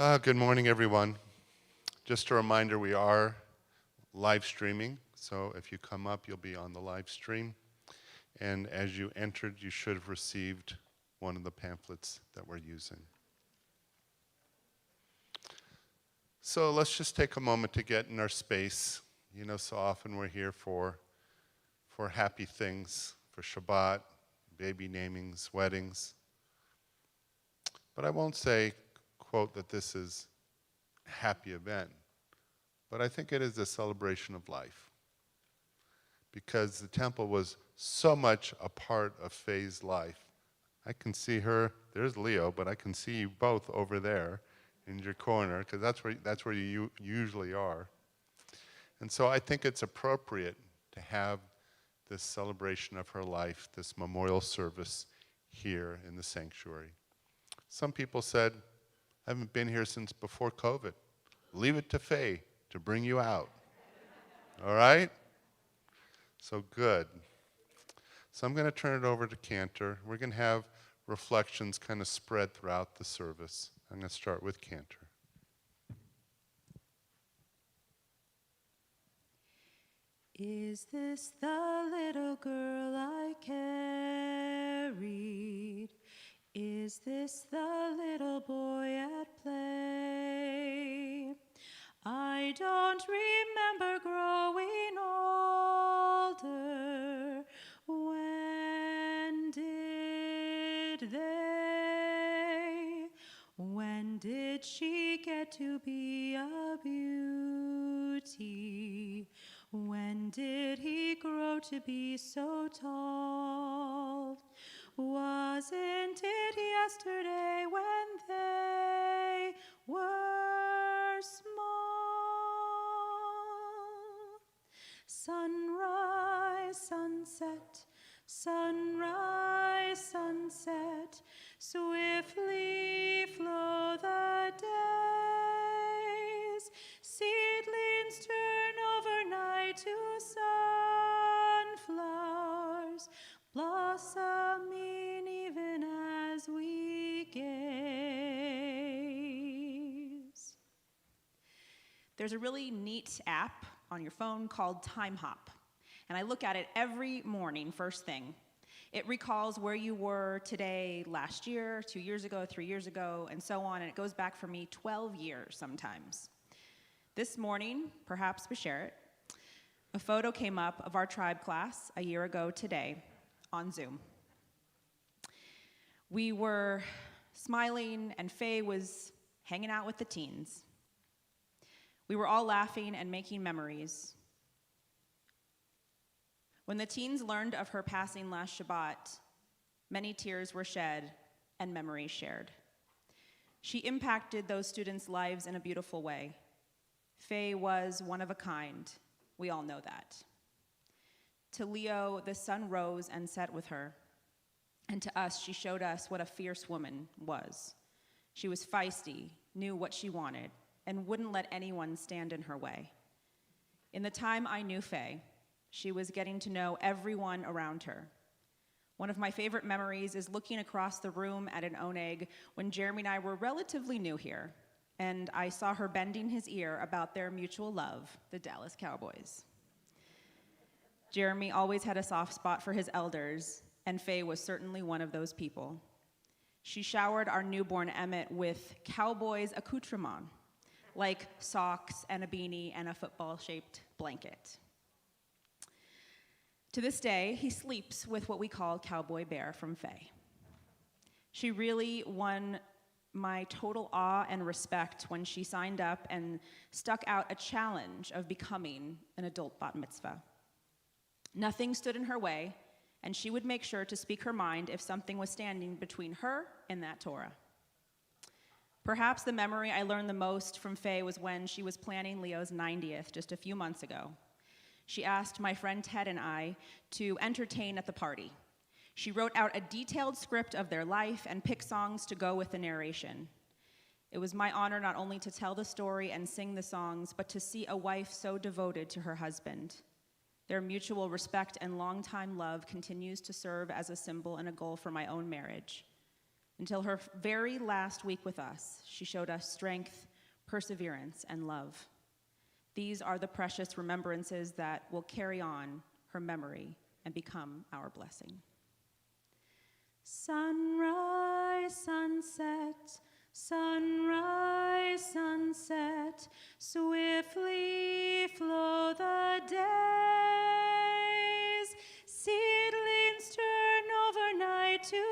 Good morning, everyone. Just a reminder, we are live streaming, so if you come up, you'll be on the live stream. And as you entered, you should have received one of the pamphlets that we're using. So let's just take a moment to get in our space. You know, so often we're here for happy things, for Shabbat, baby namings, weddings. But I won't say, quote, that this is a happy event, but I think it is a celebration of life, because the temple was so much a part of Faye's life. I can see her, there's Leo, but I can see you both over there in your corner, because that's where you usually are. And so I think it's appropriate to have this celebration of her life, this memorial service here in the sanctuary. Some people said, I haven't been here since before COVID. Leave it to Faye to bring you out. All right? So good. So I'm going to turn it over to Cantor. We're going to have reflections kind of spread throughout the service. I'm going to start with Cantor. Is this the little girl I carried? Is this the little boy at play? I don't remember growing older. When did they? When did she get to be a beauty? When did he grow to be so tall? Wasn't it yesterday when they were small? Sunrise, sunset, sunrise, sunset, swiftly flow the days. Seedlings turn overnight to sunflowers, blossoming even as we gaze. There's a really neat app on your phone called Time Hop, and I look at it every morning, first thing. It recalls where you were today, last year, 2 years ago, 3 years ago, and so on, and it goes back for me 12 years sometimes. This morning, perhaps Basheret, a photo came up of our tribe class a year ago today on Zoom. We were smiling, and Faye was hanging out with the teens. We were all laughing and making memories. When the teens learned of her passing last Shabbat, many tears were shed and memories shared. She impacted those students' lives in a beautiful way. Faye was one of a kind. We all know that. To Leo, the sun rose and set with her. And to us, she showed us what a fierce woman was. She was feisty, knew what she wanted, and wouldn't let anyone stand in her way. In the time I knew Faye, she was getting to know everyone around her. One of my favorite memories is looking across the room at an oneg when Jeremy and I were relatively new here, and I saw her bending his ear about their mutual love, the Dallas Cowboys. Jeremy always had a soft spot for his elders, and Faye was certainly one of those people. She showered our newborn Emmett with Cowboys accoutrement, like socks and a beanie and a football-shaped blanket. To this day, he sleeps with what we call Cowboy Bear from Faye. She really won my total awe and respect when she signed up and stuck out a challenge of becoming an adult bat mitzvah. Nothing stood in her way, and she would make sure to speak her mind if something was standing between her and that Torah. Perhaps the memory I learned the most from Faye was when she was planning Leo's 90th just a few months ago. She asked my friend Ted and I to entertain at the party. She wrote out a detailed script of their life and picked songs to go with the narration. It was my honor not only to tell the story and sing the songs, but to see a wife so devoted to her husband. Their mutual respect and longtime love continues to serve as a symbol and a goal for my own marriage. Until her very last week with us, she showed us strength, perseverance, and love. These are the precious remembrances that will carry on her memory and become our blessing. Sunrise, sunset, sunrise, sunset, swiftly flow the days. Seedlings turn overnight to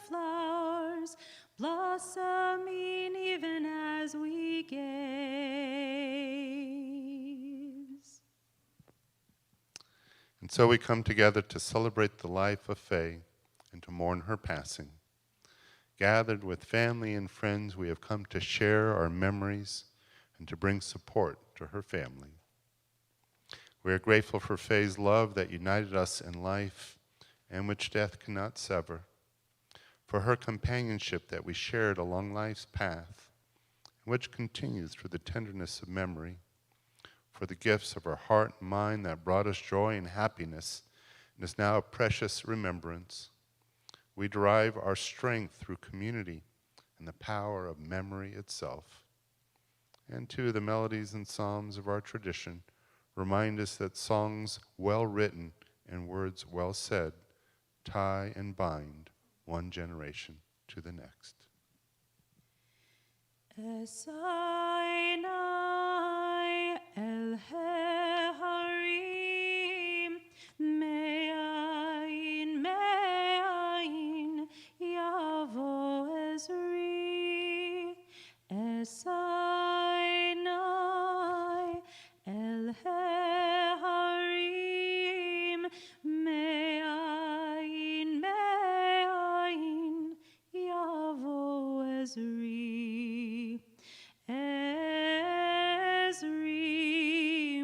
sunflowers, blossoming even as we gaze. And so we come together to celebrate the life of Faye and to mourn her passing. Gathered with family and friends, we have come to share our memories and to bring support to her family. We are grateful for Faye's love that united us in life and which death cannot sever, for her companionship that we shared along life's path, which continues through the tenderness of memory, for the gifts of her heart and mind that brought us joy and happiness and is now a precious remembrance. We derive our strength through community and the power of memory itself. And too, the melodies and psalms of our tradition remind us that songs well written and words well said tie and bind one generation to the next. Esainai el Harim, me'ain, Yavo Ezri. Esainai el Harim, me'ain, Yavo Ezri. Ezri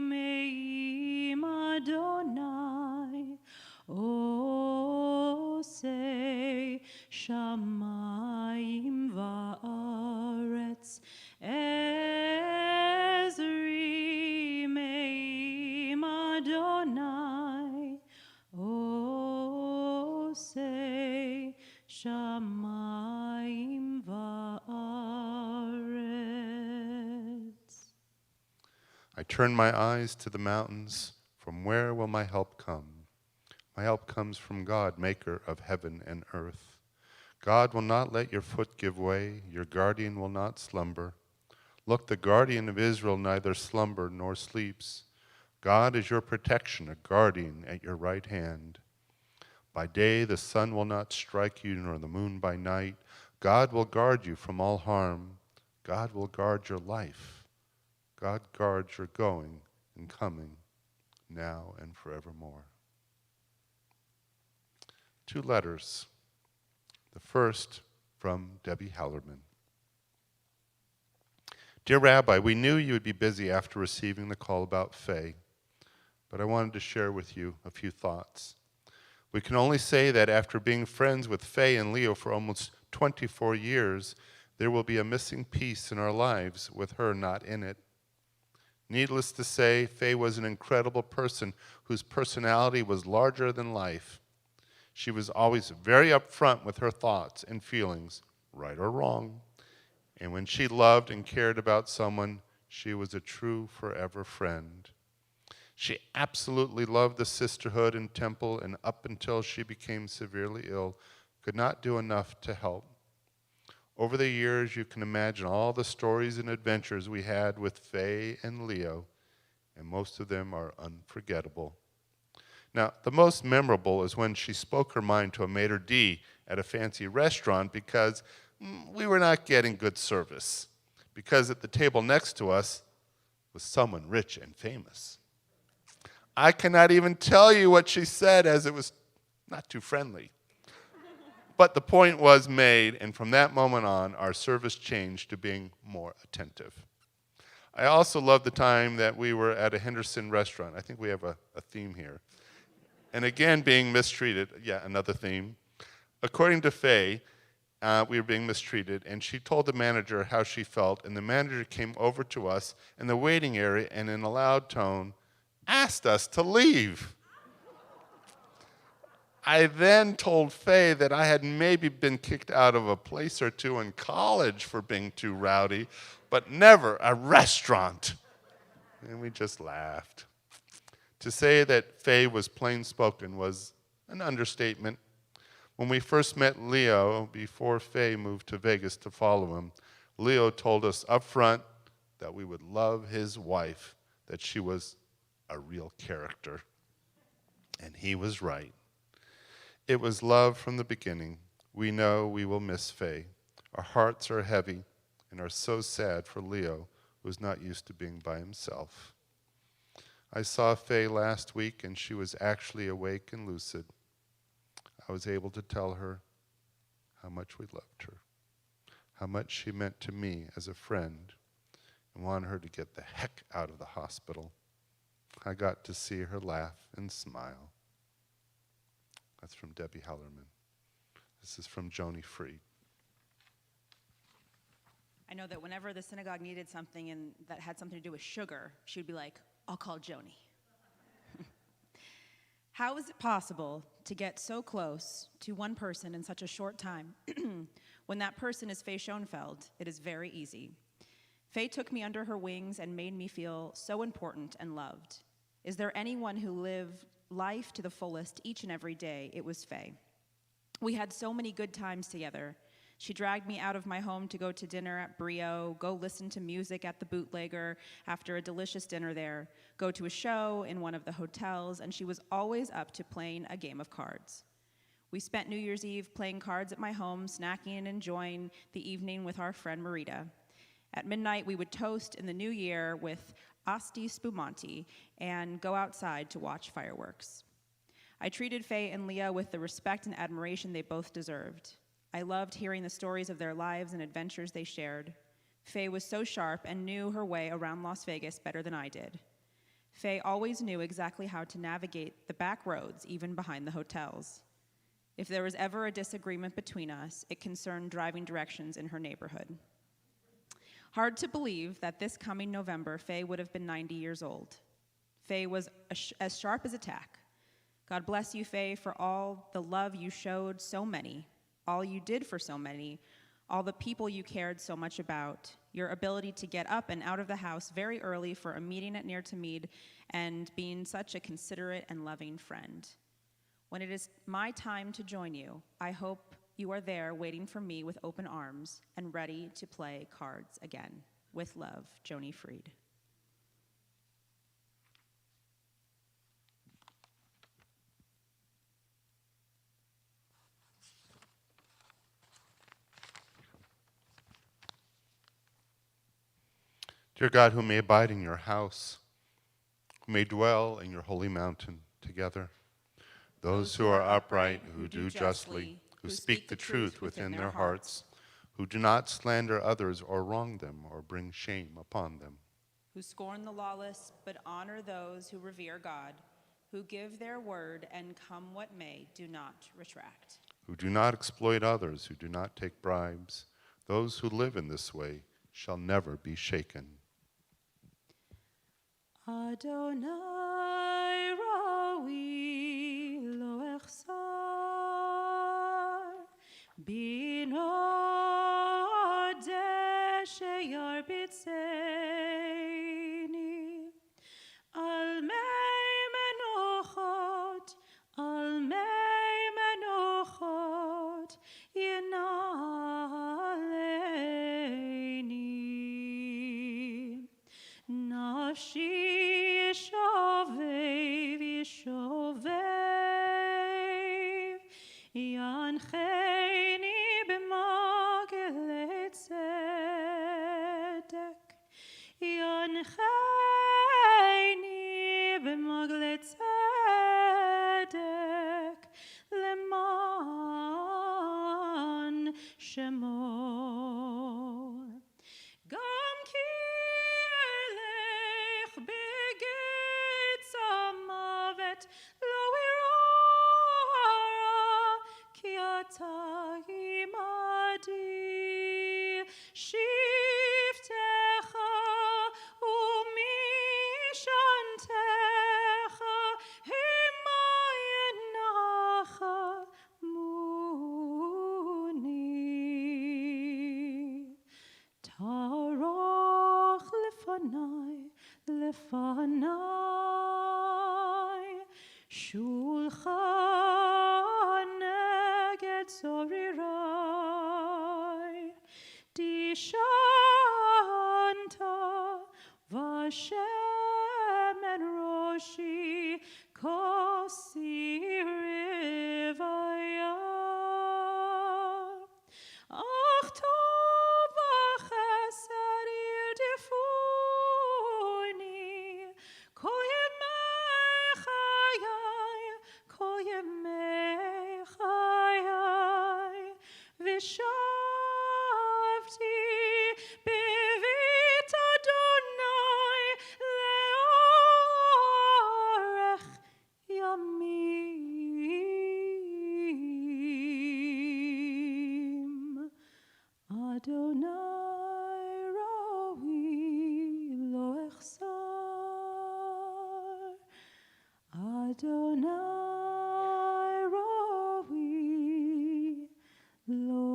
me'im Adonai, Osei shamayim va'aretz. Ezri me'im Adonai, Osei shamayim va'aretz. I turn my eyes to the mountains. From where will my help come? My help comes from God, maker of heaven and earth. God will not let your foot give way. Your guardian will not slumber. Look, the guardian of Israel neither slumber nor sleeps. God is your protection, a guardian at your right hand. By day the sun will not strike you, nor the moon by night. God will guard you from all harm. God will guard your life. God guards your going and coming, now and forevermore. 2 letters. The first from Debbie Hallerman. Dear Rabbi, we knew you would be busy after receiving the call about Faye, but I wanted to share with you a few thoughts. We can only say that after being friends with Faye and Leo for almost 24 years, there will be a missing piece in our lives with her not in it. Needless to say, Faye was an incredible person whose personality was larger than life. She was always very upfront with her thoughts and feelings, right or wrong. And when she loved and cared about someone, she was a true forever friend. She absolutely loved the sisterhood and temple, and up until she became severely ill, could not do enough to help. Over the years, you can imagine all the stories and adventures we had with Faye and Leo, and most of them are unforgettable. Now, the most memorable is when she spoke her mind to a maitre d' at a fancy restaurant because we were not getting good service, because at the table next to us was someone rich and famous. I cannot even tell you what she said, as it was not too friendly. But the point was made, and from that moment on, our service changed to being more attentive. I also love the time that we were at a Henderson restaurant. I think we have a theme here. And again, being mistreated. Yeah, another theme. According to Faye, we were being mistreated, and she told the manager how she felt, and the manager came over to us in the waiting area and in a loud tone asked us to leave. I then told Faye that I had maybe been kicked out of a place or two in college for being too rowdy, but never a restaurant. And we just laughed. To say that Faye was plain spoken was an understatement. When we first met Leo, before Faye moved to Vegas to follow him, Leo told us up front that we would love his wife, that she was a real character. And he was right. It was love from the beginning. We know we will miss Faye. Our hearts are heavy and are so sad for Leo, who is not used to being by himself. I saw Faye last week, and she was actually awake and lucid. I was able to tell her how much we loved her, how much she meant to me as a friend, and wanted her to get the heck out of the hospital. I got to see her laugh and smile. That's from Debbie Hellerman. This is from Joni Freed. I know that whenever the synagogue needed something that had something to do with sugar, she would be like, I'll call Joni. How is it possible to get so close to one person in such a short time? When that person is Faye Schoenfeld, it is very easy. Faye took me under her wings and made me feel so important and loved. Is there anyone who lived life to the fullest each and every day? It was Faye. We had so many good times together. She dragged me out of my home to go to dinner at Brio, go listen to music at the Bootlegger after a delicious dinner there, go to a show in one of the hotels, and she was always up to playing a game of cards. We spent New Year's Eve playing cards at my home, snacking and enjoying the evening with our friend Marita. At midnight, we would toast in the new year with Asti Spumanti and go outside to watch fireworks. I treated Faye and Leah with the respect and admiration they both deserved. I loved hearing the stories of their lives and adventures they shared. Faye was so sharp and knew her way around Las Vegas better than I did. Faye always knew exactly how to navigate the back roads, even behind the hotels. If there was ever a disagreement between us, it concerned driving directions in her neighborhood. Hard to believe that this coming November, Faye would have been 90 years old. Faye was as sharp as a tack. God bless you, Faye, for all the love you showed so many, all you did for so many, all the people you cared so much about, your ability to get up and out of the house very early for a meeting at Near to Mead, and being such a considerate and loving friend. When it is my time to join you, I hope you are there waiting for me with open arms and ready to play cards again. With love, Joni Freed. Dear God, who may abide in your house, who may dwell in your holy mountain together, those who are upright, who do justly, who speak the truth within their hearts, who do not slander others or wrong them or bring shame upon them, who scorn the lawless but honor those who revere God, who give their word and come what may, do not retract, who do not exploit others, who do not take bribes. Those who live in this way shall never be shaken. Adonai Rawi lo echsar bino sheyar bitzeini al mei menochot yenaleini nafshi Yancheni b'maglet tzedek, Yancheni b'maglet tzedek, leman shemo. Gam ki elech beged samavet lo Imadi shiftecha umishantecha himayenacha לפניי, שולחן נגד צורריי, דשנת ושמן ראשי, כוסי רוויה. ach טוב וחסד ירדפוני, כל ימי חיי, כל ימי חיי, ושבתי בבית אדוני לאורך ימים. אדוני ראוי לא אחסר, אדוני ראוי לא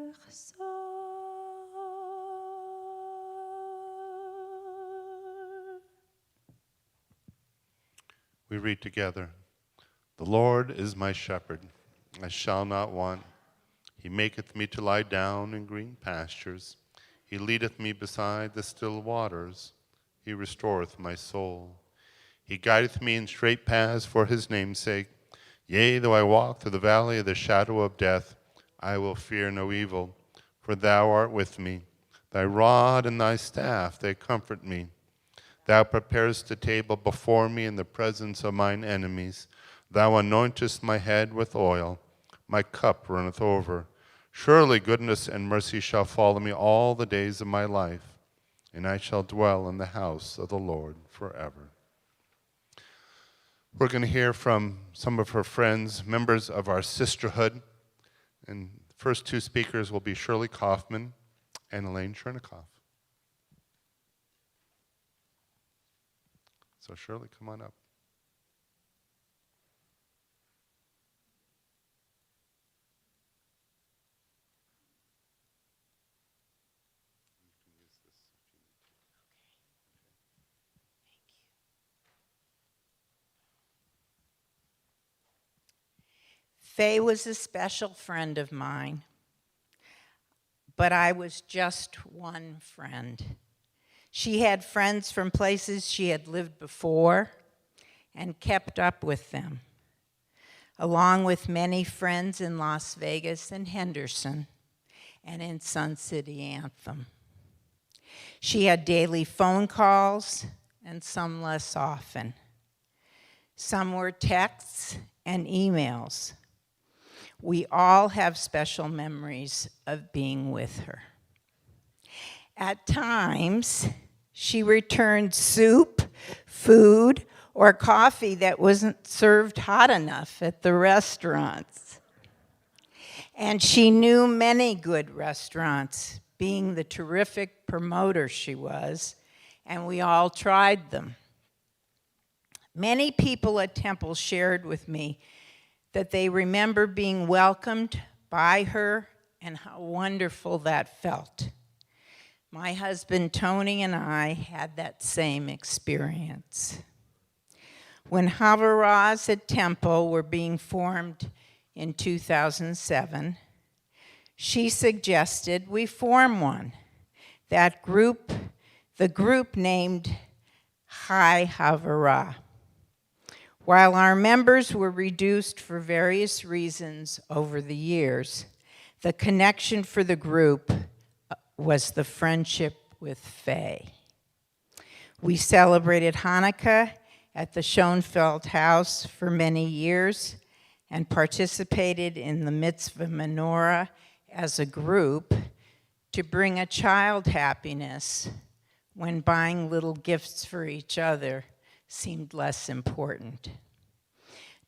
אחסר. We read together. The Lord is my shepherd, I shall not want. He maketh me to lie down in green pastures. He leadeth me beside the still waters. He restoreth my soul. He guideth me in straight paths for his name's sake. Yea, though I walk through the valley of the shadow of death, I will fear no evil, for thou art with me. Thy rod and thy staff, they comfort me. Thou preparest a table before me in the presence of mine enemies. Thou anointest my head with oil. My cup runneth over. Surely goodness and mercy shall follow me all the days of my life, and I shall dwell in the house of the Lord forever. We're going to hear from some of her friends, members of our sisterhood. And the first two speakers will be Shirley Kaufman and Elaine Chernikoff. So Shirley, come on up. Faye was a special friend of mine, but I was just one friend. She had friends from places she had lived before and kept up with them, along with many friends in Las Vegas and Henderson and in Sun City Anthem. She had daily phone calls and some less often. Some were texts and emails. We all have special memories of being with her. At times, she returned soup, food, or coffee that wasn't served hot enough at the restaurants. And she knew many good restaurants, being the terrific promoter she was, and we all tried them. Many people at Temple shared with me that they remember being welcomed by her and how wonderful that felt. My husband Tony and I had that same experience. When Havaras at Temple were being formed in 2007, she suggested we form one. That group, the group named Hi Havara. While our members were reduced for various reasons over the years, the connection for the group was the friendship with Faye. We celebrated Hanukkah at the Schoenfeld house for many years and participated in the mitzvah menorah as a group to bring a child happiness when buying little gifts for each other seemed less important.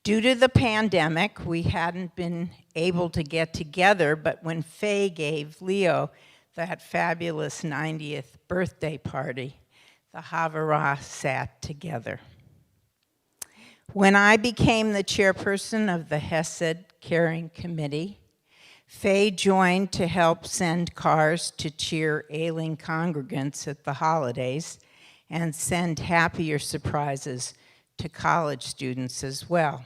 Due to the pandemic, we hadn't been able to get together, but when Faye gave Leo that fabulous 90th birthday party, the Havara sat together. When I became the chairperson of the Hesed Caring Committee, Faye joined to help send cars to cheer ailing congregants at the holidays and send happier surprises to college students as well.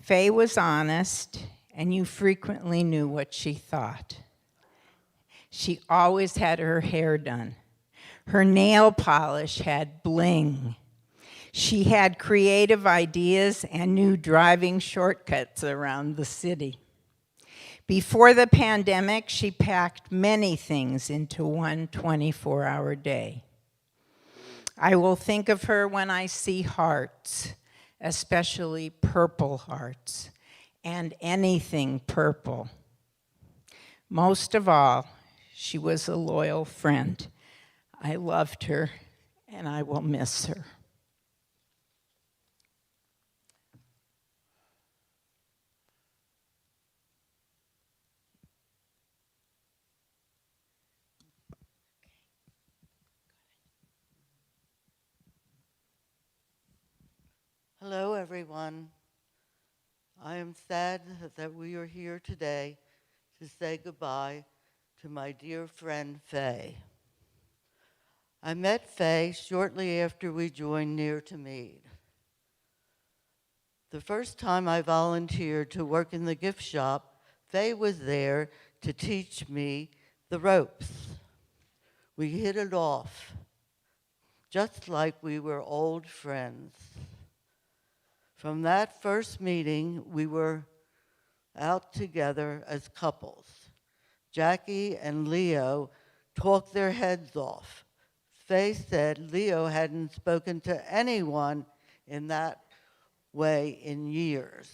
Faye was honest, and you frequently knew what she thought. She always had her hair done. Her nail polish had bling. She had creative ideas and knew driving shortcuts around the city. Before the pandemic, she packed many things into one 24-hour day. I will think of her when I see hearts, especially purple hearts, and anything purple. Most of all, she was a loyal friend. I loved her, and I will miss her. Hello, everyone. I am sad that we are here today to say goodbye to my dear friend, Faye. I met Faye shortly after we joined Near to Mead. The first time I volunteered to work in the gift shop, Faye was there to teach me the ropes. We hit it off, just like we were old friends. From that first meeting, we were out together as couples. Jackie and Leo talked their heads off. Faye said Leo hadn't spoken to anyone in that way in years.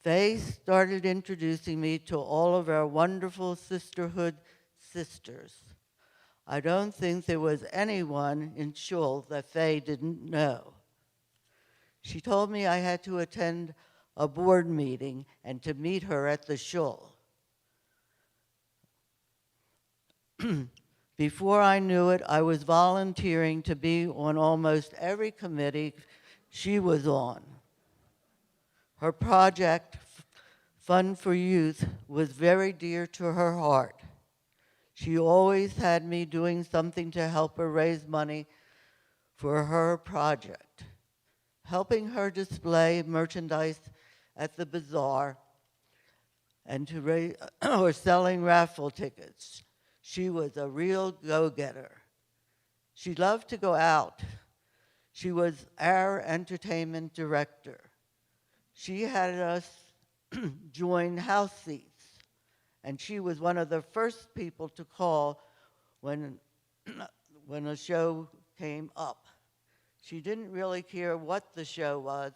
Faye started introducing me to all of our wonderful sisterhood sisters. I don't think there was anyone in Shul that Faye didn't know. She told me I had to attend a board meeting and to meet her at the shul. Before I knew it, I was volunteering to be on almost every committee she was on. Her project, Fun for Youth, was very dear to her heart. She always had me doing something to help her raise money for her project. Helping her display merchandise at the bazaar and or selling raffle tickets. She was a real go-getter. She loved to go out. She was our entertainment director. She had us join house seats, and she was one of the first people to call when a show came up. She didn't really care what the show was.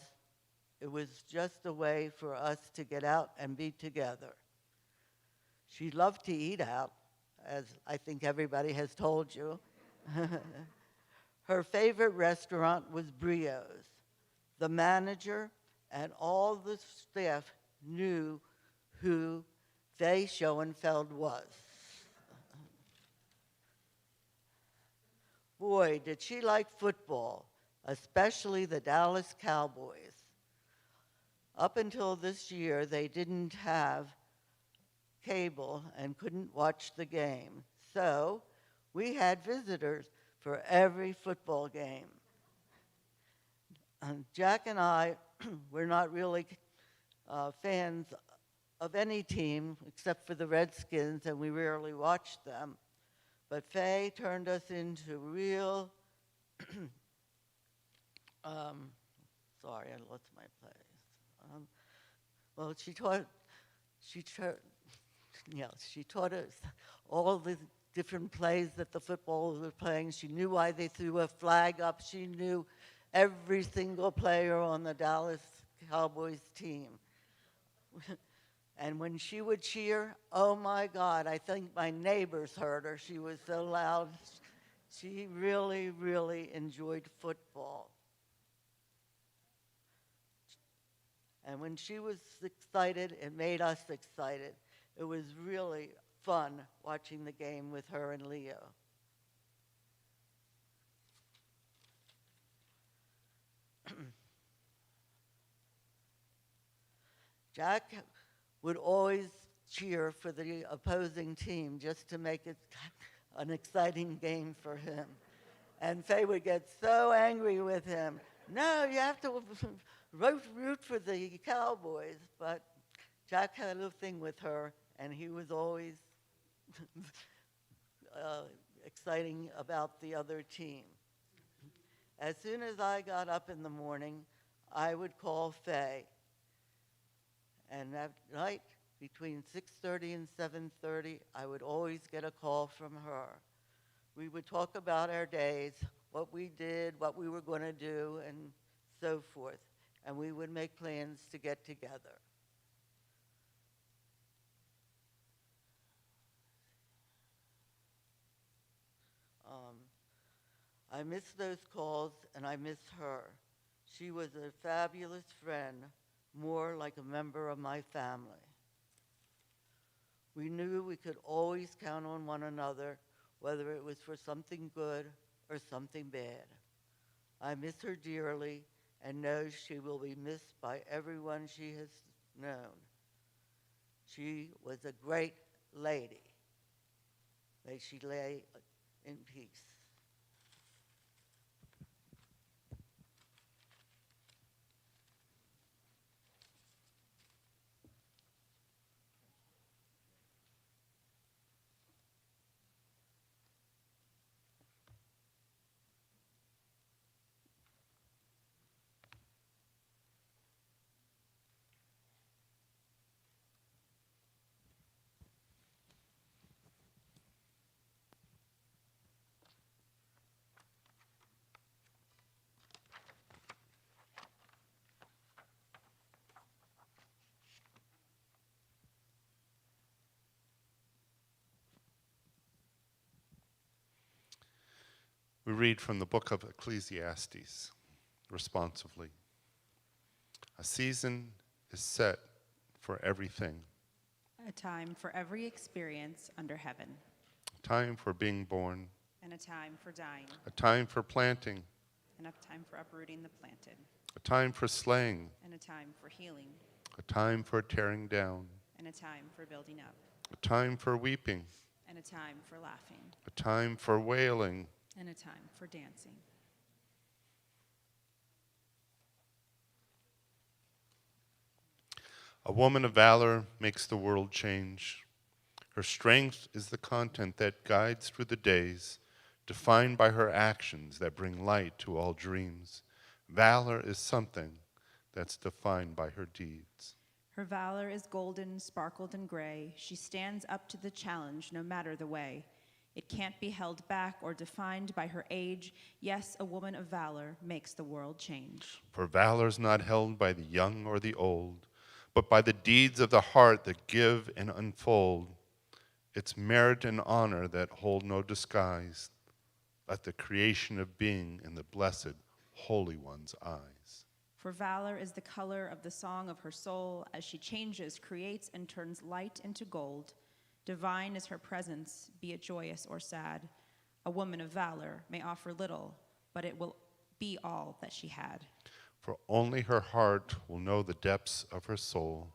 It was just a way for us to get out and be together. She loved to eat out, as I think everybody has told you. Her favorite restaurant was Brio's. The manager and all the staff knew who Faye Schoenfeld was. Boy, did she like football, especially the Dallas Cowboys. Up until this year, they didn't have cable and couldn't watch the game. So we had visitors for every football game. Jack and I were not really fans of any team except for the Redskins, and we rarely watched them. But Faye turned us into real, sorry, I lost my place. Well, she taught us all the different plays that the footballers were playing. She knew why they threw a flag up. She knew every single player on the Dallas Cowboys team. And when she would cheer, oh my God, I think my neighbors heard her. She was so loud. She really, really enjoyed football. And when she was excited, it made us excited. It was really fun watching the game with her and Leo. Jack would always cheer for the opposing team just to make it an exciting game for him. And Faye would get so angry with him. No, you have to root for the Cowboys. But Jack had a little thing with her, and he was always exciting about the other team. As soon as I got up in the morning, I would call Faye. And at night, between 6:30 and 7:30, I would always get a call from her. We would talk about our days, what we did, what we were going to do, and so forth. And we would make plans to get together. I miss those calls, and I miss her. She was a fabulous friend, more like a member of my family. We knew we could always count on one another, whether it was for something good or something bad. I miss her dearly and know she will be missed by everyone she has known. She was a great lady. May she lay in peace. We read from the book of Ecclesiastes responsively. A season is set for everything, A time for every experience under heaven, a time for being born, and a time for dying, a time for planting, and a time for uprooting the planted, a time for slaying, and a time for healing, a time for tearing down, and a time for building up, a time for weeping, and a time for laughing, a time for wailing, and a time for dancing. A woman of valor makes the world change. Her strength is the content that guides through the days, defined by her actions that bring light to all dreams. Valor is something that's defined by her deeds. Her valor is golden, sparkled, and gray. She stands up to the challenge no matter the way. It can't be held back or defined by her age. Yes, a woman of valor makes the world change. For valor's not held by the young or the old, but by the deeds of the heart that give and unfold. It's merit and honor that hold no disguise. Let the creation of being in the blessed Holy One's eyes. For valor is the color of the song of her soul as she changes, creates, and turns light into gold. Divine is her presence, be it joyous or sad. A woman of valor may offer little, but it will be all that she had. For only her heart will know the depths of her soul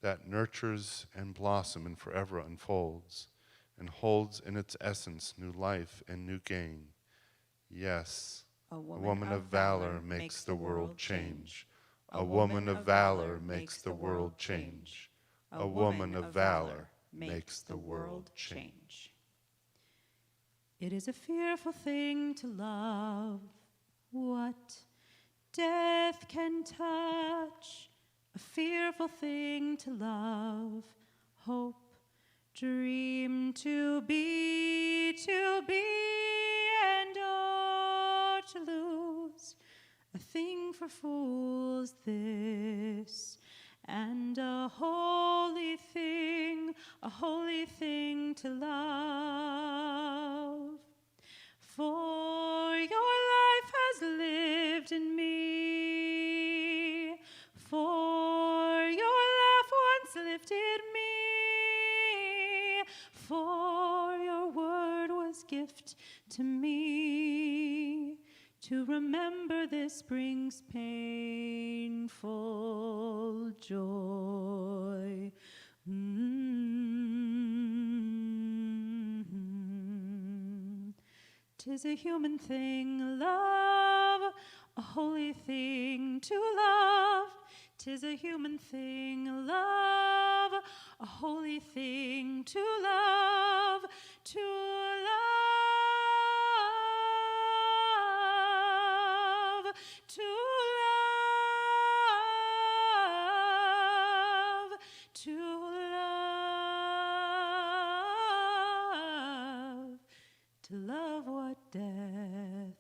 that nurtures and blossoms and forever unfolds and holds in its essence new life and new gain. Yes, a woman of valor makes the world change. A woman of valor makes the world change. A woman of valor makes the world change. It is a fearful thing to love what death can touch. A fearful thing to love, hope, dream to be, and oh, to lose. A thing for fools this, and a holy thing to love. For your life has lived in me, for your laugh once lifted me, for your word was gift to me. To remember this brings painful joy. 'Tis a human thing, love, a holy thing to love. 'Tis a human thing, love, a holy thing to love, to love, to love, to love, to love what death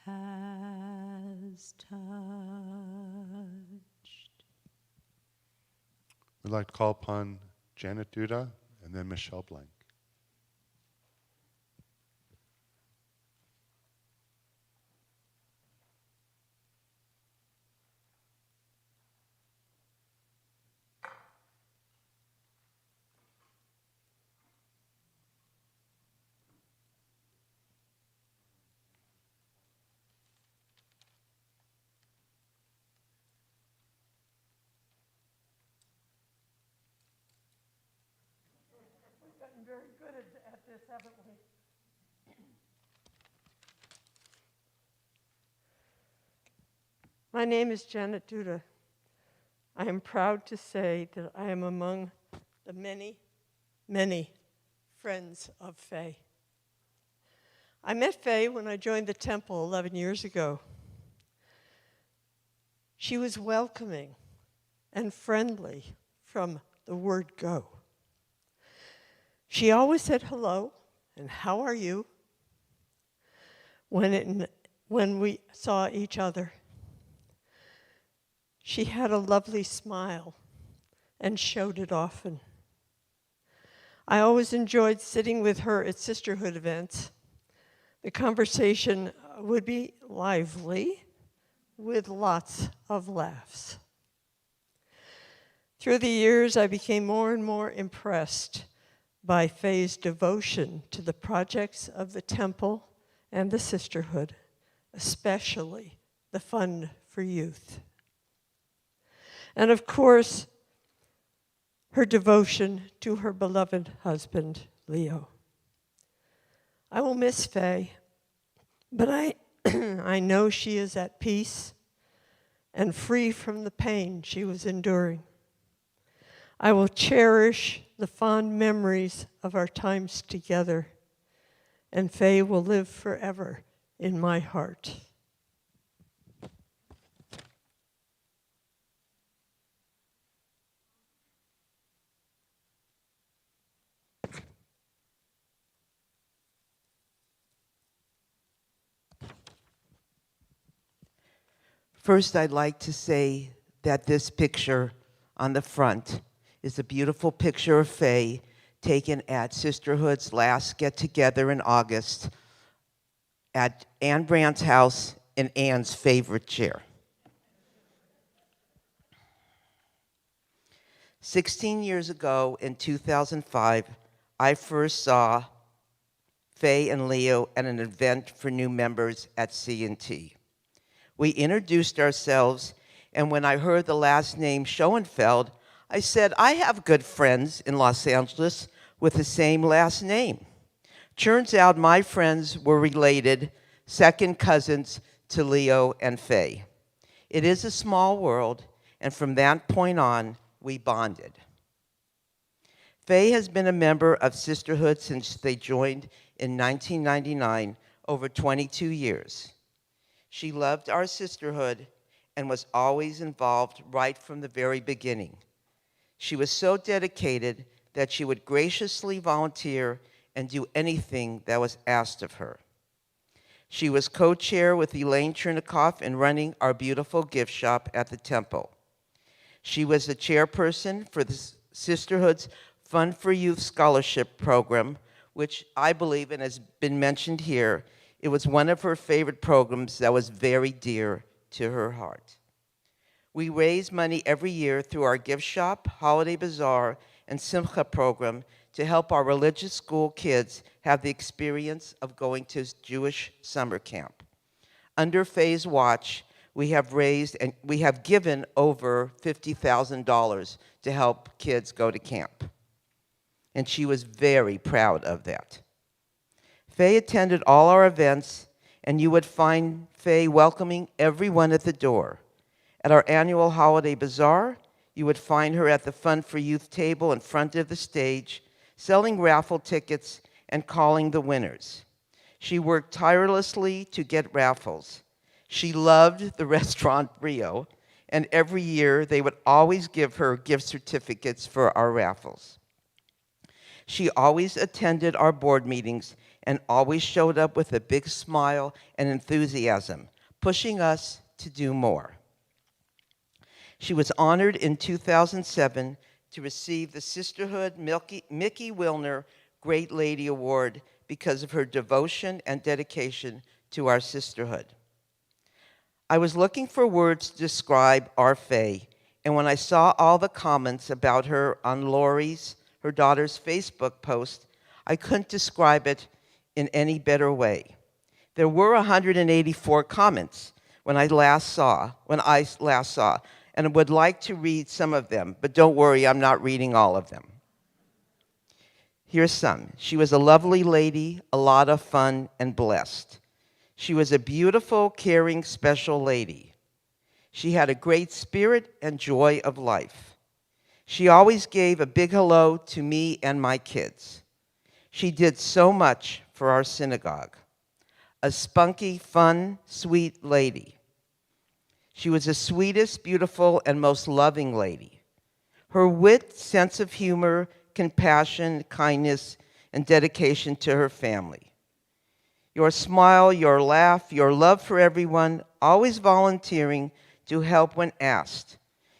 has touched. We'd like to call upon Janet Duda and then Michelle Blank. Very good at this, haven't we? My name is Janet Duda. I am proud to say that I am among the many, many friends of Faye. I met Faye when I joined the temple 11 years ago. She was welcoming and friendly from the word go. She always said hello and how are you when we saw each other. She had a lovely smile and showed it often. I always enjoyed sitting with her at sisterhood events. The conversation would be lively with lots of laughs. Through the years, I became more and more impressed by Faye's devotion to the projects of the temple and the sisterhood, especially the Fund for Youth. And of course, her devotion to her beloved husband, Leo. I will miss Faye, but I know she is at peace and free from the pain she was enduring. I will cherish the fond memories of our times together, and Faye will live forever in my heart. First, I'd like to say that this picture on the front is a beautiful picture of Faye taken at Sisterhood's last get-together in August at Anne Brandt's house in Anne's favorite chair. 16 years ago, in 2005, I first saw Faye and Leo at an event for new members at C&T. We introduced ourselves, and when I heard the last name Schoenfeld, I said, I have good friends in Los Angeles with the same last name. Turns out my friends were related, second cousins to Leo and Faye. It is a small world, and from that point on, we bonded. Faye has been a member of Sisterhood since they joined in 1999, over 22 years. She loved our sisterhood and was always involved right from the very beginning. She was so dedicated that she would graciously volunteer and do anything that was asked of her. She was co-chair with Elaine Chernikoff in running our beautiful gift shop at the temple. She was the chairperson for the Sisterhood's Fund for Youth Scholarship Program, which I believe, and has been mentioned here, it was one of her favorite programs that was very dear to her heart. We raise money every year through our gift shop, holiday bazaar, and Simcha program to help our religious school kids have the experience of going to Jewish summer camp. Under Faye's watch, we have raised and we have given over $50,000 to help kids go to camp. And she was very proud of that. Faye attended all our events, and you would find Faye welcoming everyone at the door. At our annual holiday bazaar, you would find her at the Fun for Youth table in front of the stage, selling raffle tickets and calling the winners. She worked tirelessly to get raffles. She loved the restaurant Brio, and every year they would always give her gift certificates for our raffles. She always attended our board meetings and always showed up with a big smile and enthusiasm, pushing us to do more. She was honored in 2007 to receive the Sisterhood Mickey Wilner Great Lady Award because of her devotion and dedication to our sisterhood. I was looking for words to describe our Faye, and when I saw all the comments about her on Lori's, her daughter's Facebook post, I couldn't describe it in any better way. There were 184 comments when I last saw, and I would like to read some of them, but don't worry, I'm not reading all of them. Here's some. She was a lovely lady, a lot of fun, and blessed. She was a beautiful, caring, special lady. She had a great spirit and joy of life. She always gave a big hello to me and my kids. She did so much for our synagogue. A spunky, fun, sweet lady. She was the sweetest, beautiful, and most loving lady. Her wit, sense of humor, compassion, kindness, and dedication to her family. Your smile, your laugh, your love for everyone, always volunteering to help when asked.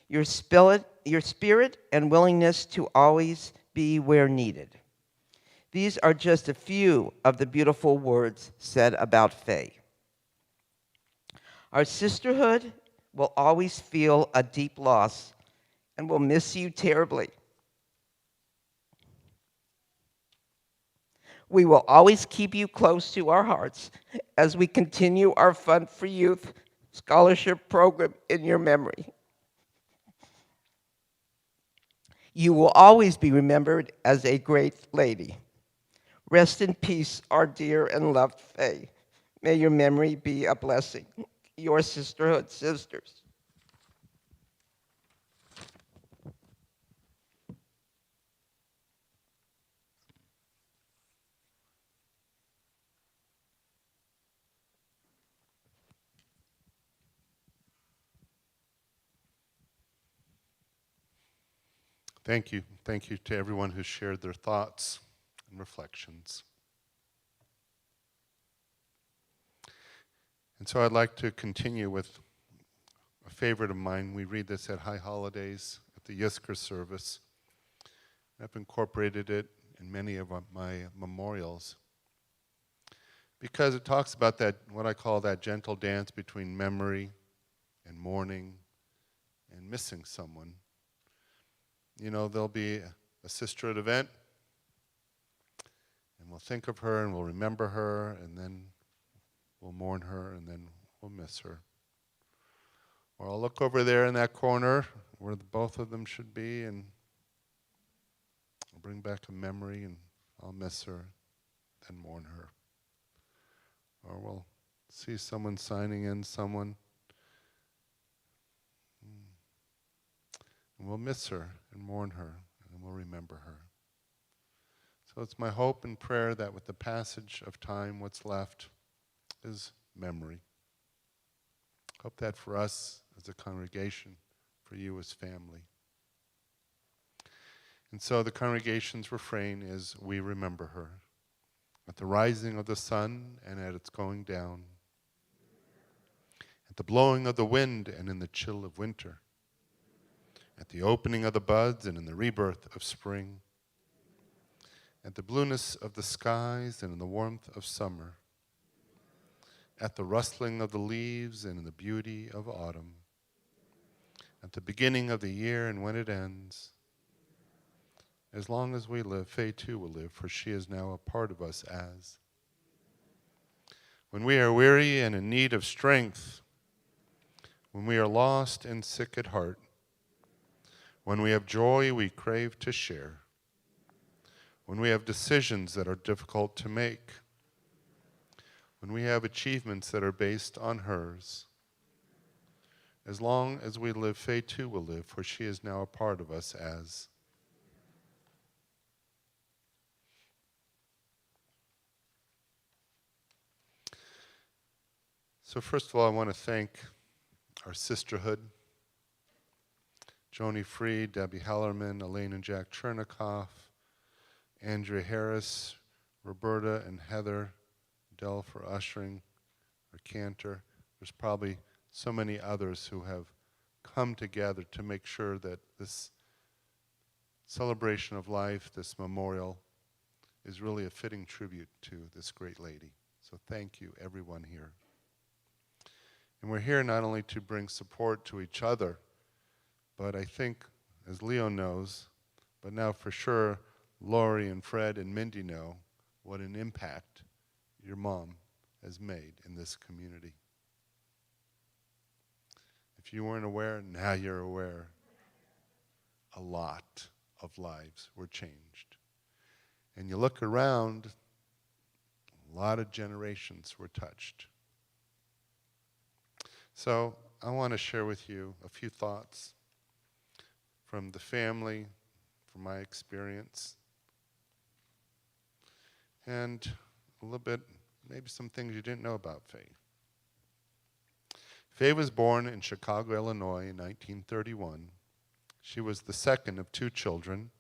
Your spirit and willingness to always be where needed. These are just a few of the beautiful words said about Faye. Our sisterhood will always feel a deep loss and will miss you terribly. We will always keep you close to our hearts as we continue our Fun for Youth scholarship program in your memory. You will always be remembered as a great lady. Rest in peace, our dear and loved Faye. May your memory be a blessing. Your Sisterhood Sisters. Thank you. Thank you to everyone who shared their thoughts and reflections. And so I'd like to continue with a favorite of mine. We read this at High Holidays at the Yisker service. I've incorporated it in many of my memorials because it talks about that, what I call that gentle dance between memory and mourning and missing someone. You know, there'll be a sisterhood event, and we'll think of her and we'll remember her, and then we'll mourn her, and then we'll miss her. Or I'll look over there in that corner where both of them should be, and I'll bring back a memory, and I'll miss her, then mourn her. Or we'll see someone signing in someone, and we'll miss her and mourn her, and we'll remember her. So it's my hope and prayer that with the passage of time, what's left is memory. Hope that for us as a congregation, for you as family. And so the congregation's refrain is, we remember her. At the rising of the sun and at its going down. At the blowing of the wind and in the chill of winter. At the opening of the buds and in the rebirth of spring. At the blueness of the skies and in the warmth of summer. At the rustling of the leaves and in the beauty of autumn. At the beginning of the year and when it ends. As long as we live, Faye too will live, for she is now a part of us as. When we are weary and in need of strength, when we are lost and sick at heart, when we have joy we crave to share, when we have decisions that are difficult to make, when we have achievements that are based on hers. As long as we live, Faye too will live, for she is now a part of us as. So first of all, I want to thank our sisterhood, Joni Freed, Debbie Hellerman, Elaine and Jack Chernikoff, Andrea Harris, Roberta and Heather, Dell for ushering, or Cantor. There's probably so many others who have come together to make sure that this celebration of life, this memorial, is really a fitting tribute to this great lady. So thank you, everyone here. And we're here not only to bring support to each other, but I think, as Leo knows, but now for sure, Lori and Fred and Mindy know what an impact your mom has made in this community. If you weren't aware, now you're aware. A lot of lives were changed. And you look around, a lot of generations were touched. So I want to share with you a few thoughts from the family, from my experience, and a little bit, maybe some things you didn't know about Faye. Faye was born in Chicago, Illinois in 1931. She was the second of two children.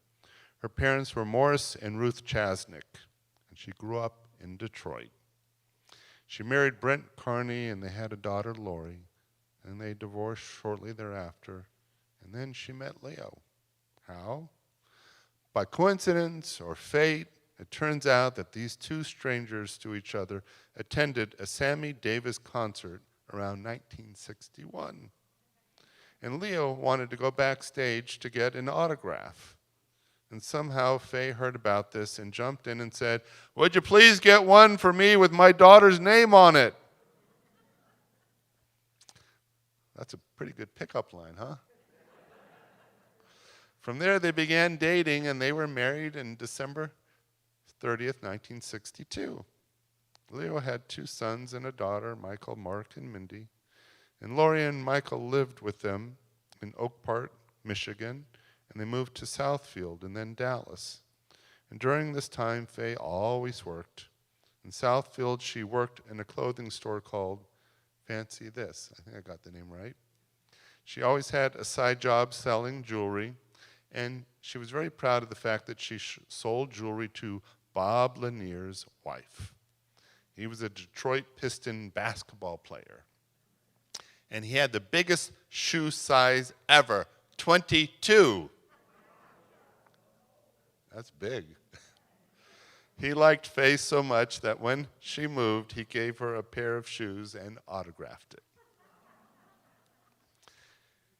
Her parents were Morris and Ruth Chasnick, and she grew up in Detroit. She married Brent Carney, and they had a daughter, Lori, and they divorced shortly thereafter. And then she met Leo. How? By coincidence or fate, it turns out that these two strangers to each other attended a Sammy Davis concert around 1961. And Leo wanted to go backstage to get an autograph. And somehow Faye heard about this and jumped in and said, "Would you please get one for me with my daughter's name on it?" That's a pretty good pickup line, huh? From there, they began dating, and they were married in December 30th, 1962. Leo had two sons and a daughter, Michael, Mark, and Mindy. And Lori and Michael lived with them in Oak Park, Michigan, and they moved to Southfield and then Dallas. And during this time, Faye always worked. In Southfield, she worked in a clothing store called Fancy This. I think I got the name right. She always had a side job selling jewelry, and she was very proud of the fact that she sold jewelry to Bob Lanier's wife. He was a Detroit Piston basketball player. And he had the biggest shoe size ever, 22. That's big. He liked Faye so much that when she moved, he gave her a pair of shoes and autographed it.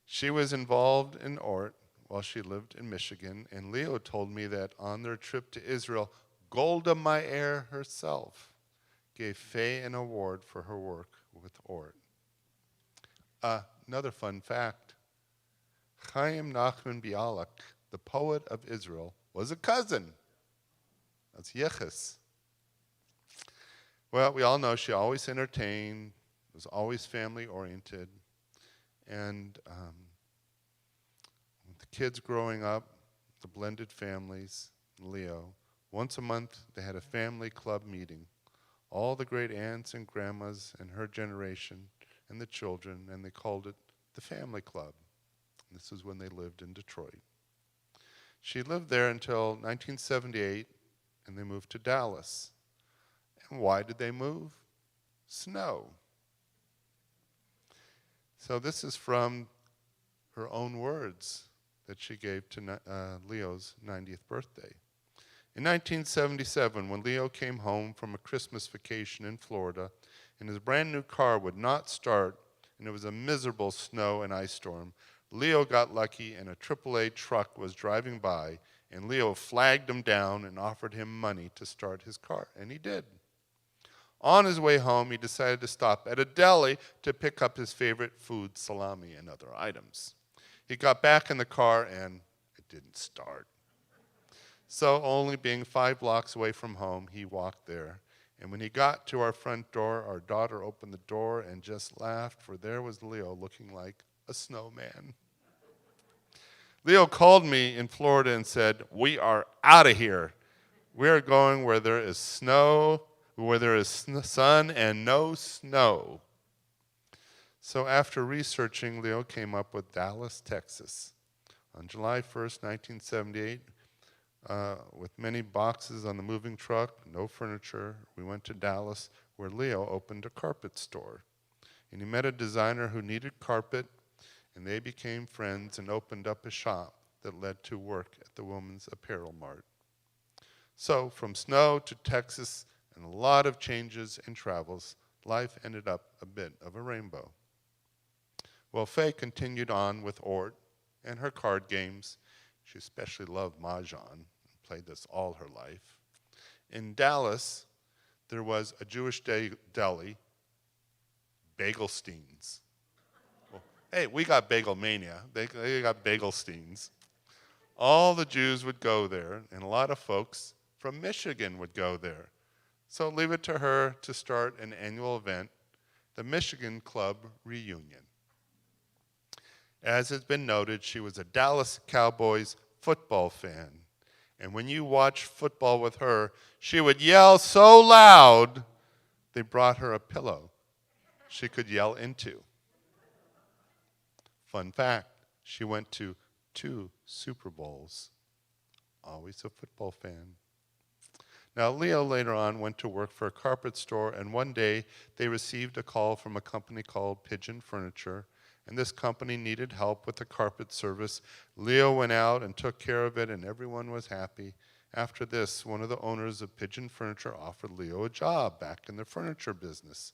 She was involved in art while she lived in Michigan, and Leo told me that on their trip to Israel, Golda Meir herself gave Faye an award for her work with art. Another fun fact, Chaim Nachman Bialik, the poet of Israel, was a cousin. That's Yeches. Well, we all know she always entertained, was always family-oriented, and with the kids growing up, the blended families, Leo, once a month they had a family club meeting. All the great aunts and grandmas in her generation and the children, and they called it the family club. This is when they lived in Detroit. She lived there until 1978, and they moved to Dallas. And why did they move? Snow. So this is from her own words that she gave to Leo's 90th birthday. In 1977, when Leo came home from a Christmas vacation in Florida, and his brand new car would not start, and it was a miserable snow and ice storm, Leo got lucky and a AAA truck was driving by, and Leo flagged him down and offered him money to start his car, and he did. On his way home, he decided to stop at a deli to pick up his favorite food, salami and other items. He got back in the car and it didn't start. So only being 5 blocks away from home, he walked there, And when he got to our front door, our daughter opened the door and just laughed, for there was Leo looking like a snowman. Leo called me in Florida and said, "We are out of here. We are going where there is snow, where there is sun and no snow." So after researching, Leo came up with Dallas, Texas. On July 1st, 1978, with many boxes on the moving truck, no furniture, we went to Dallas, where Leo opened a carpet store. And he met a designer who needed carpet, and they became friends and opened up a shop that led to work at the Women's Apparel Mart. So from snow to Texas and a lot of changes and travels, life ended up a bit of a rainbow. Well, Faye continued on with Ort and her card games. She especially loved Mahjong and played this all her life. In Dallas, there was a Jewish deli, Bagelsteins. Well, hey, we got Bagel Mania. They got Bagelsteins. All the Jews would go there, and a lot of folks from Michigan would go there. So leave it to her to start an annual event, the Michigan Club Reunion. As has been noted, she was a Dallas Cowboys football fan. And when you watched football with her, she would yell so loud, they brought her a pillow she could yell into. Fun fact, she went to 2 Super Bowls. Always a football fan. Now, Leo later on went to work for a carpet store, and one day they received a call from a company called Pigeon Furniture, and this company needed help with the carpet service. Leo went out and took care of it, and everyone was happy. After this, one of the owners of Pigeon Furniture offered Leo a job back in the furniture business.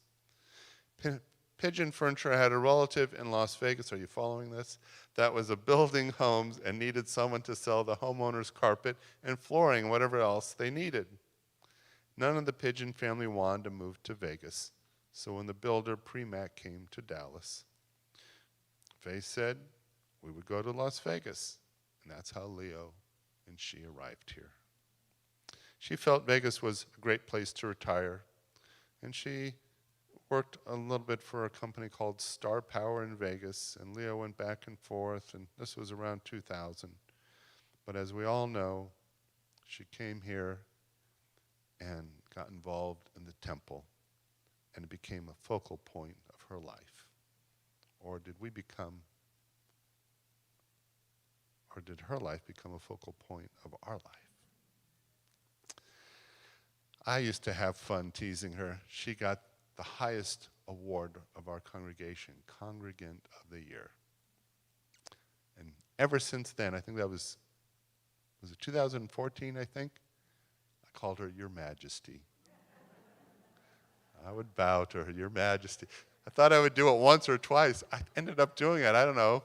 Pigeon Furniture had a relative in Las Vegas, are you following this? That was building homes and needed someone to sell the homeowners carpet and flooring, whatever else they needed. None of the Pigeon family wanted to move to Vegas, so when the builder Premac came to Dallas, Faye said we would go to Las Vegas, and that's how Leo and she arrived here. She felt Vegas was a great place to retire, and she worked a little bit for a company called Star Power in Vegas, and Leo went back and forth, and this was around 2000. But as we all know, she came here and got involved in the temple, and it became a focal point of her life. Or did her life become a focal point of our life? I used to have fun teasing her. She got the highest award of our congregation, Congregant of the Year. And ever since then, I think that was it 2014, I think? I called her Your Majesty. I would bow to her, Your Majesty. I thought I would do it once or twice. I ended up doing it, I don't know,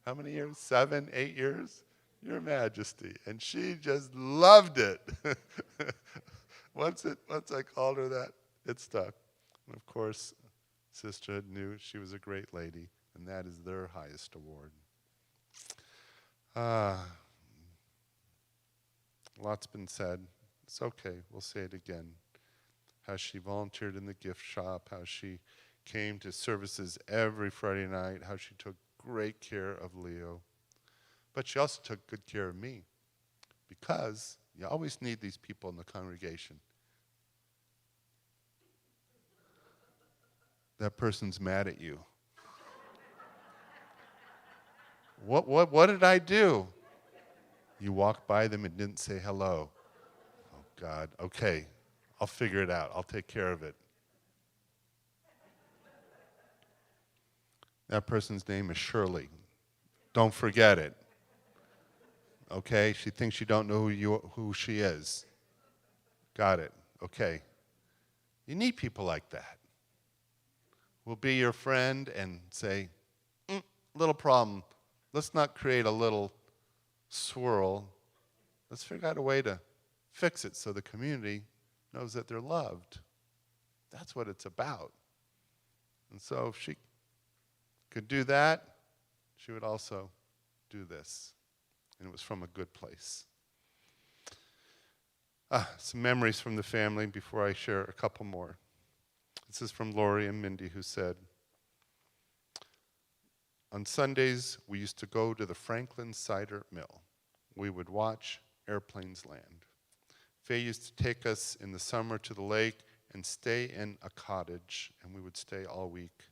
how many years? 7, 8 years? Your Majesty. And she just loved it. Once I called her that, it stuck. And of course, Sisterhood knew she was a great lady, and that is their highest award. Lots been said. It's okay, we'll say it again. How she volunteered in the gift shop, how she came to services every Friday night, how she took great care of Leo. But she also took good care of me, because you always need these people in the congregation. That person's mad at you. What did I do? You walked by them and didn't say hello. Oh, God. Okay, I'll figure it out. I'll take care of it. That person's name is Shirley. Don't forget it. Okay? She thinks you don't know who she is. Got it. Okay. You need people like that. Will be your friend and say, little problem. Let's not create a little swirl. Let's figure out a way to fix it so the community knows that they're loved. That's what it's about. And so if she could do that, she would also do this. And it was from a good place. Some memories from the family before I share a couple more. This is from Lori and Mindy, who said, on Sundays, we used to go to the Franklin Cider Mill. We would watch airplanes land. Faye used to take us in the summer to the lake and stay in a cottage, and we would stay all week.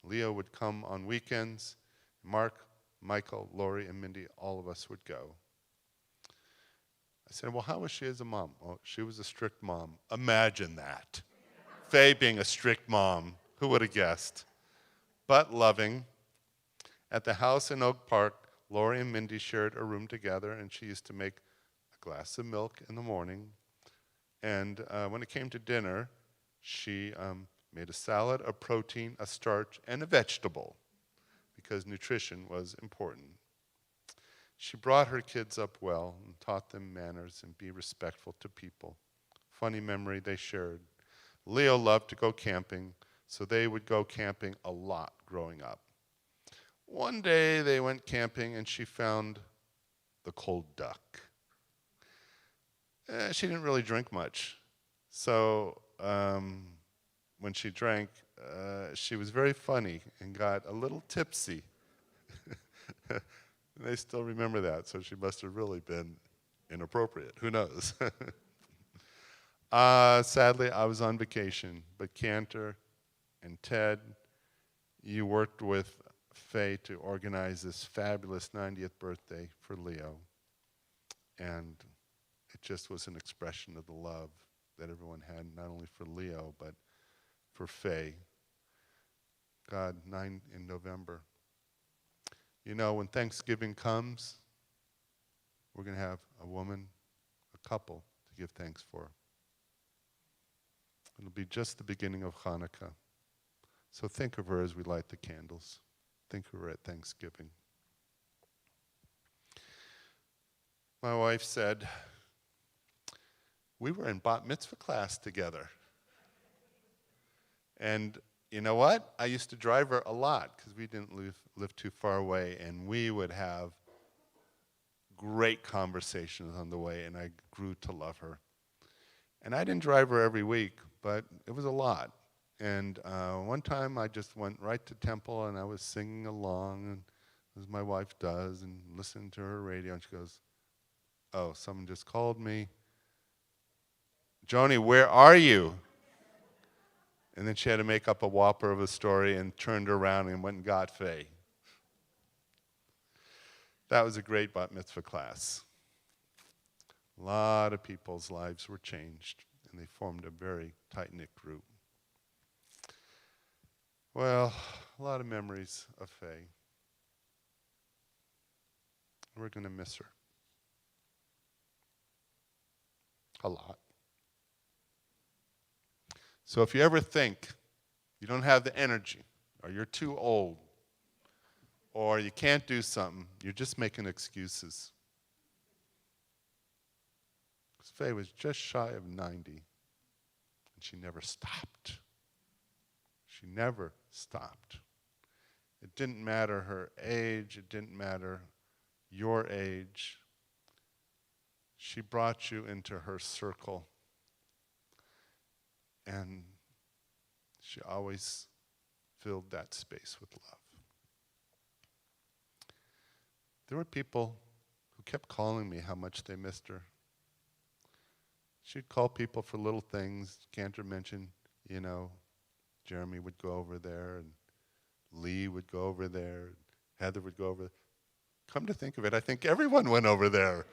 Leo would come on weekends. Mark, Michael, Lori, and Mindy, all of us would go. I said, well, how was she as a mom? Well, she was a strict mom. Imagine that. Faye being a strict mom. Who would have guessed? But loving. At the house in Oak Park, Lori and Mindy shared a room together, and she used to make a glass of milk in the morning. And when it came to dinner, she made a salad, a protein, a starch, and a vegetable, because nutrition was important. She brought her kids up well and taught them manners and be respectful to people. Funny memory they shared. Leo loved to go camping, so they would go camping a lot growing up. One day they went camping and she found the cold duck. She didn't really drink much. So when she drank, she was very funny and got a little tipsy. They still remember that, so she must have really been inappropriate. Who knows? Sadly, I was on vacation, but Cantor and Ted, you worked with Faye to organize this fabulous 90th birthday for Leo. And it just was an expression of the love that everyone had, not only for Leo, but for Faye. God, 9 in November. You know, when Thanksgiving comes, we're going to have a woman, a couple, to give thanks for. It'll be just the beginning of Hanukkah. So think of her as we light the candles. Think of her at Thanksgiving. My wife said, we were in bat mitzvah class together. And you know what? I used to drive her a lot because we didn't live too far away, and we would have great conversations on the way, and I grew to love her. And I didn't drive her every week, but it was a lot. And one time I just went right to temple, and I was singing along, and as my wife does, and listening to her radio, and she goes, oh, someone just called me. Joni, where are you? And then she had to make up a whopper of a story and turned around and went and got Faye. That was a great bat mitzvah class. A lot of people's lives were changed, and they formed a very tight-knit group. Well, a lot of memories of Faye. We're going to miss her. A lot. So if you ever think you don't have the energy, or you're too old, or you can't do something, you're just making excuses. Because Faye was just shy of 90, and she never stopped. She never stopped. It didn't matter her age, it didn't matter your age. She brought you into her circle. And she always filled that space with love. There were people who kept calling me how much they missed her. She'd call people for little things. Cantor mentioned, you know, Jeremy would go over there, and Lee would go over there, and Heather would go over there. Come to think of it, I think everyone went over there.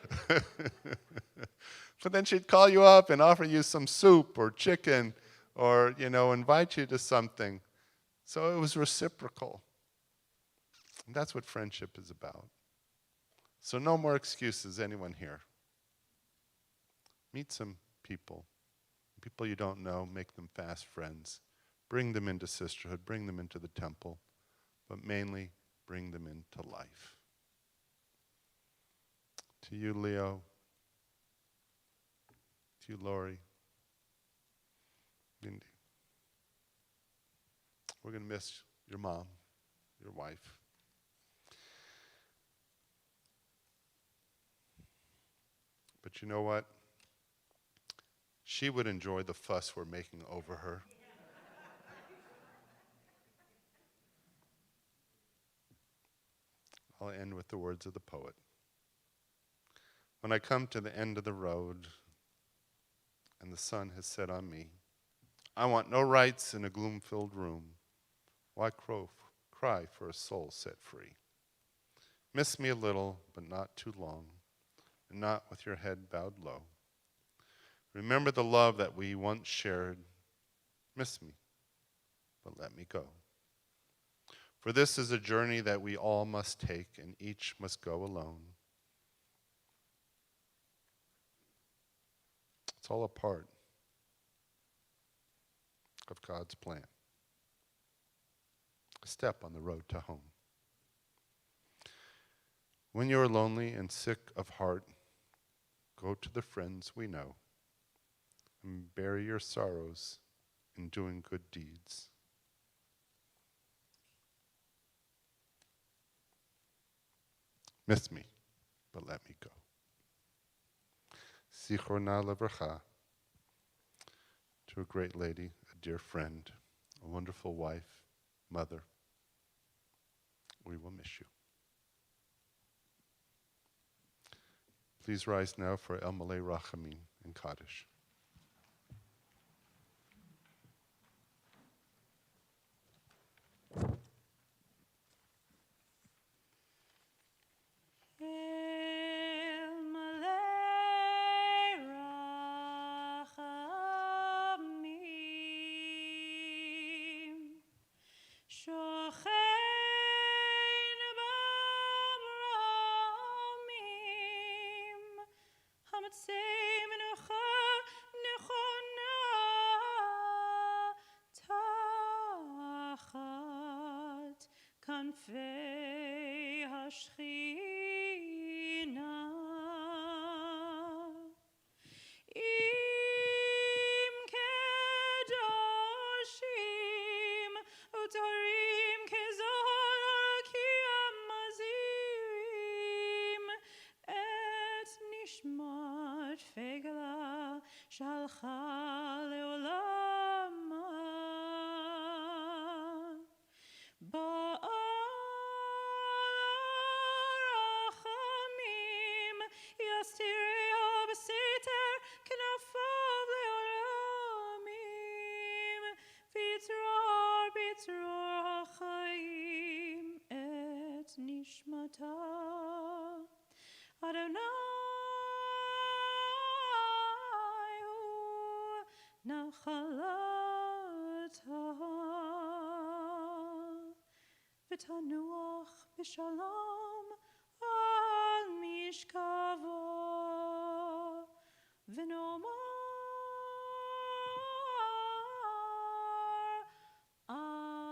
But then she'd call you up and offer you some soup or chicken or, you know, invite you to something. So it was reciprocal. And that's what friendship is about. So no more excuses, anyone here. Meet some people. People you don't know, make them fast friends. Bring them into sisterhood, bring them into the temple, but mainly bring them into life. To you, Leo. To you, Lori. Mindy. We're going to miss your mom, your wife. But you know what? She would enjoy the fuss we're making over her. I'll end with the words of the poet. When I come to the end of the road and the sun has set on me, I want no rights in a gloom-filled room. Why cry for a soul set free? Miss me a little, but not too long, and not with your head bowed low. Remember the love that we once shared. Miss me, but let me go. For this is a journey that we all must take, and each must go alone. It's all a part of God's plan. A step on the road to home. When you are lonely and sick of heart, go to the friends we know and bury your sorrows in doing good deeds. Miss me, but let me go. Zichronah lebracha, to a great lady, a dear friend, a wonderful wife, mother. We will miss you. Please rise now for El Malay Rachamim and Kaddish. El malei rachamim, shochein b'mromim, hamatzei menucha nechona tachat kanfei hashchina. Im kedoshim utorim kezohar kiamazirim et nishmat fegala shalcha leolama. Rachamim yastireo b'seter k'nafav leolamim v'yitzror hachayim et nishmata Adonai hu nachalata v'tanuach b'shalom al mishkavo v'nomar amen.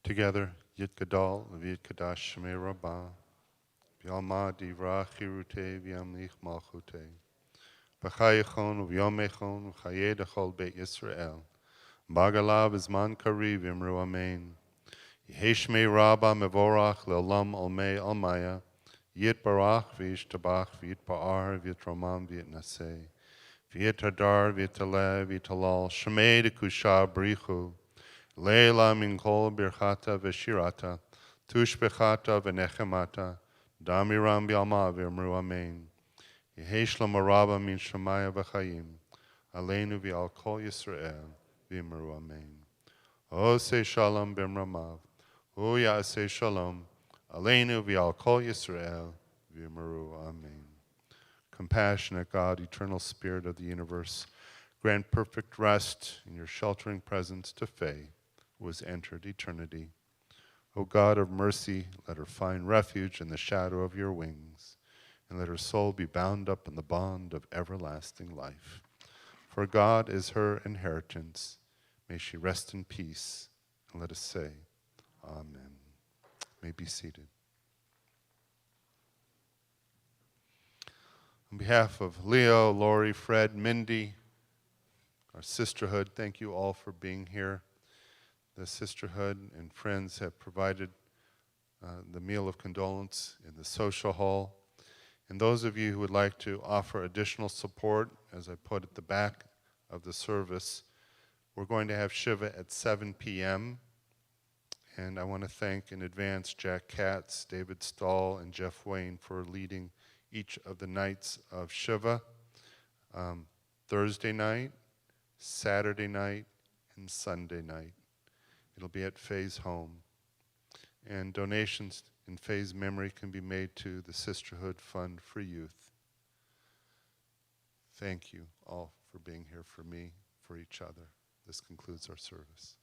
Together, Yit Gadol, V'yit Kadash Shemei Rabbah, V'yalma Divra Chirute, V'yamlich Malchute, V'chayechon, V'yomechon, V'chayed Echol Beit Yisrael, Bagalav Izman Kariv, Yimru Amen. Yehi Shmei Rabbah Mevorach, Le'olam Olmei Almaya, Yit Barach, V'yish Tabach, V'yit Ba'ar, V'yit Romam, V'yit Naseh, V'yit Hadar, V'yit Taleh, V'yit Halal, Shemei Dekusha Brichu, Leila min kol birchata v'shirata, tushbechata v'nechemata, damiram bi'alma v'yamru amen. Yehi shlom rabba min shemaya v'chayim, aleinu v'al kol Yisrael v'yamru amen. Oseh shalom b'mramav, hu ya'aseh shalom, aleinu v'al kol Yisrael v'yamru amen. Compassionate God, eternal Spirit of the universe, grant perfect rest in your sheltering presence to Faye, who has entered eternity. O God of mercy, let her find refuge in the shadow of your wings, and let her soul be bound up in the bond of everlasting life. For God is her inheritance. May she rest in peace, and let us say, Amen. May be seated. On behalf of Leo, Lori, Fred, Mindy, our sisterhood, thank you all for being here. The sisterhood and friends have provided the meal of condolence in the social hall. And those of you who would like to offer additional support, as I put at the back of the service, we're going to have Shiva at 7 p.m. And I want to thank in advance Jack Katz, David Stahl, and Jeff Wayne for leading each of the nights of Shiva. Thursday night, Saturday night, and Sunday night. It'll be at Faye's home. And donations in Faye's memory can be made to the Sisterhood Fund for Youth. Thank you all for being here for me, for each other. This concludes our service.